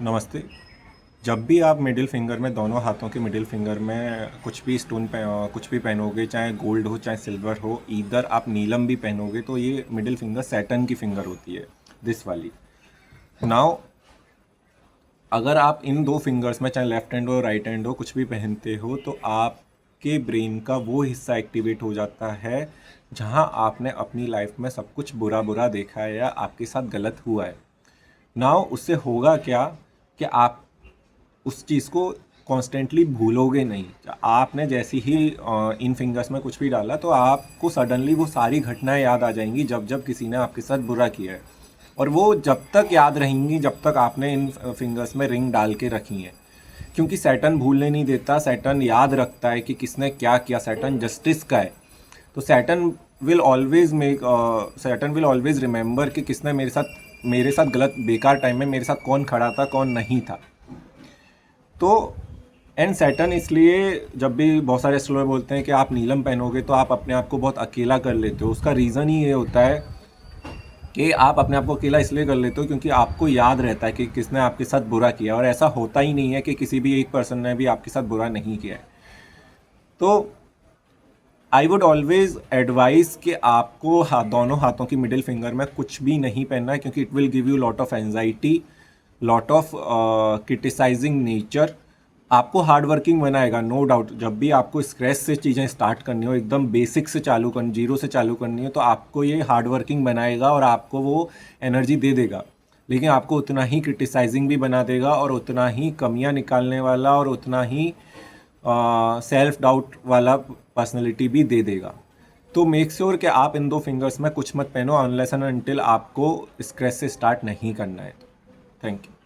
नमस्ते। जब भी आप मिडिल फिंगर में, दोनों हाथों के मिडिल फिंगर में कुछ भी कुछ भी पहनोगे, चाहे गोल्ड हो चाहे सिल्वर हो, ईदर आप नीलम भी पहनोगे, तो ये मिडिल फिंगर सैटर्न की फिंगर होती है, दिस वाली। नाउ अगर आप इन दो फिंगर्स में, चाहे लेफ्ट हैंड हो राइट हैंड हो, कुछ भी पहनते हो, तो आपके ब्रेन का वो हिस्सा एक्टिवेट हो जाता है जहां आपने अपनी लाइफ में सब कुछ बुरा बुरा देखा है या आपके साथ गलत हुआ है। नाउ उससे होगा क्या कि आप उस चीज़ को कॉन्स्टेंटली भूलोगे नहीं। आपने जैसे ही इन फिंगर्स में कुछ भी डाला, तो आपको सडनली वो सारी घटनाएं याद आ जाएंगी जब जब किसी ने आपके साथ बुरा किया है, और वो जब तक याद रहेंगी जब तक आपने इन फिंगर्स में रिंग डाल के रखी है। क्योंकि सैटर्न भूलने नहीं देता, सैटर्न याद रखता है कि किसने क्या किया। सैटर्न जस्टिस का है, तो सैटर्न विल ऑलवेज रिमेंबर कि किसने मेरे साथ गलत बेकार टाइम में मेरे साथ कौन खड़ा था, कौन नहीं था। तो एंड सैटर्न इसलिए जब भी बहुत सारे एस्ट्रोलॉजर बोलते हैं कि आप नीलम पहनोगे तो आप अपने आप को बहुत अकेला कर लेते हो, उसका रीज़न ही ये होता है कि आप अपने आप को अकेला इसलिए कर लेते हो क्योंकि आपको याद रहता है कि किसने आपके साथ बुरा किया, और ऐसा होता ही नहीं है कि किसी भी एक पर्सन ने भी आपके साथ बुरा नहीं किया है। तो आई वुड ऑलवेज एडवाइस कि आपको दोनों हाथों की मिडिल फिंगर में कुछ भी नहीं पहनना है, क्योंकि it will give you lot of anxiety, lot of criticising nature. आपको हार्ड वर्किंग बनाएगा, नो डाउट। जब भी आपको स्क्रैच से चीज़ें स्टार्ट करनी हो, एकदम बेसिक से चालू करनी, जीरो से चालू करनी है, तो आपको ये हार्ड वर्किंग बनाएगा और आपको वो एनर्जी दे देगा। लेकिन आपको उतना ही क्रिटिसाइजिंग भी बना देगा, और उतना ही कमियां निकालने वाला, और उतना ही सेल्फ डाउट वाला पर्सनैलिटी भी दे देगा। तो मेक श्योर कि आप इन दो फिंगर्स में कुछ मत पहनो अनलेस एंड अनटिल आपको स्क्रैच से स्टार्ट नहीं करना है। Thank you.